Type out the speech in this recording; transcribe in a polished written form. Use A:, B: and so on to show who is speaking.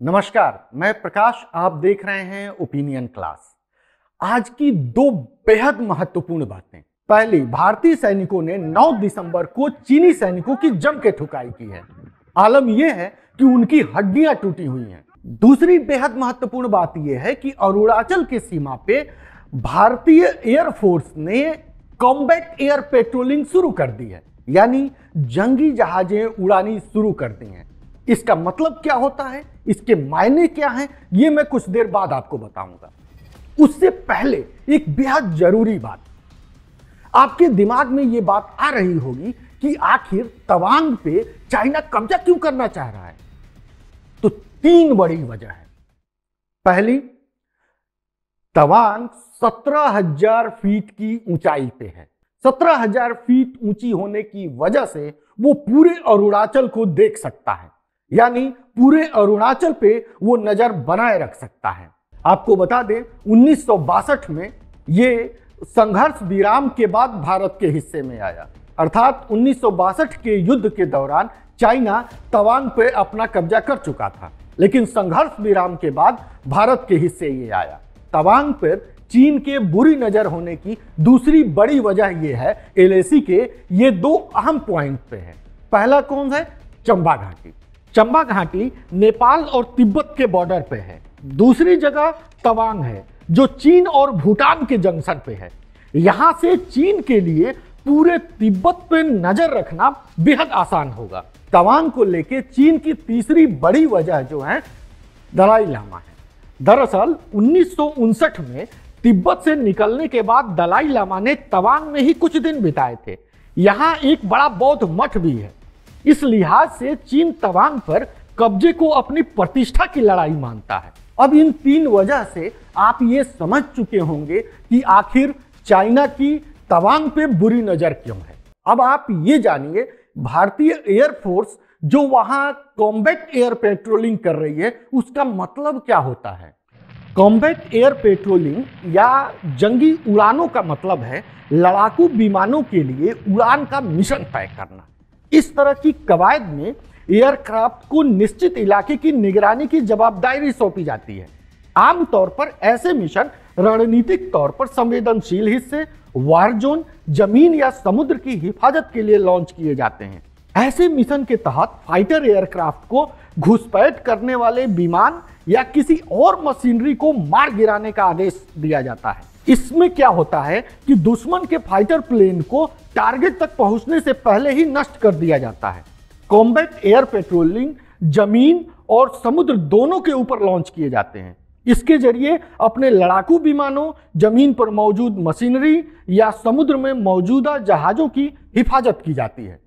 A: नमस्कार, मैं प्रकाश। आप देख रहे हैं ओपिनियन क्लास। आज की दो बेहद महत्वपूर्ण बातें। पहली, भारतीय सैनिकों ने 9 दिसंबर को चीनी सैनिकों की जम के ठुकाई की है। आलम यह है कि उनकी हड्डियां टूटी हुई हैं। दूसरी बेहद महत्वपूर्ण बात यह है कि अरुणाचल की सीमा पे भारतीय एयरफोर्स ने कॉम्बैट एयर पेट्रोलिंग शुरू कर दी है, यानी जंगी जहाजें उड़ानी शुरू कर दी हैं। इसका मतलब क्या होता है, इसके मायने क्या हैं, ये मैं कुछ देर बाद आपको बताऊंगा। उससे पहले एक बेहद जरूरी बात, आपके दिमाग में ये बात आ रही होगी कि आखिर तवांग पे चाइना कब्जा क्यों करना चाह रहा है। तो 3 बड़ी वजह है। पहली, तवांग 17,000 फीट की ऊंचाई पे है। 17,000 फीट ऊंची होने की वजह से वो पूरे अरुणाचल को देख सकता है, यानी पूरे अरुणाचल पे वो नजर बनाए रख सकता है। आपको बता दें, 1962 में ये संघर्ष विराम के बाद भारत के हिस्से में आया। अर्थात 1962 के युद्ध के दौरान चाइना तवांग पे अपना कब्जा कर चुका था, लेकिन संघर्ष विराम के बाद भारत के हिस्से ये आया। तवांग पर चीन के बुरी नजर होने की दूसरी बड़ी वजह यह है, LAC के ये 2 अहम पॉइंट पे है। पहला कौन है? चंबा घाटी। चंबा घाटी नेपाल और तिब्बत के बॉर्डर पे है। दूसरी जगह तवांग है, जो चीन और भूटान के जंक्शन पे है। यहां से चीन के लिए पूरे तिब्बत पे नजर रखना बेहद आसान होगा। तवांग को लेके चीन की तीसरी बड़ी वजह जो है, दलाई लामा है। दरअसल 1959 में तिब्बत से निकलने के बाद दलाई लामा ने तवांग में ही कुछ दिन बिताए थे। यहां एक बड़ा बौद्ध मठ भी है। इस लिहाज से चीन तवांग पर कब्जे को अपनी प्रतिष्ठा की लड़ाई मानता है। अब इन 3 वजह से आप ये समझ चुके होंगे कि आखिर चाइना की तवांग पे बुरी नजर क्यों है। अब आप ये जानिए, भारतीय एयरफोर्स जो वहां कॉम्बैट एयर पेट्रोलिंग कर रही है, उसका मतलब क्या होता है। कॉम्बैट एयर पेट्रोलिंग या जंगी उड़ानों का मतलब है लड़ाकू विमानों के लिए उड़ान का मिशन तय करना। इस तरह की कवायद में एयरक्राफ्ट को निश्चित इलाके की निगरानी की जवाबदारी सौंपी जाती है। आमतौर पर ऐसे मिशन रणनीतिक तौर पर संवेदनशील हिस्से, वार जोन, जमीन या समुद्र की हिफाजत के लिए लॉन्च किए जाते हैं। ऐसे मिशन के तहत फाइटर एयरक्राफ्ट को घुसपैठ करने वाले विमान या किसी और मशीनरी को मार गिराने का आदेश दिया जाता है। इसमें क्या होता है कि दुश्मन के फाइटर प्लेन को टारगेट तक पहुंचने से पहले ही नष्ट कर दिया जाता है। कॉम्बैट एयर पेट्रोलिंग जमीन और समुद्र दोनों के ऊपर लॉन्च किए जाते हैं। इसके जरिए अपने लड़ाकू विमानों, जमीन पर मौजूद मशीनरी या समुद्र में मौजूदा जहाजों की हिफाजत की जाती है।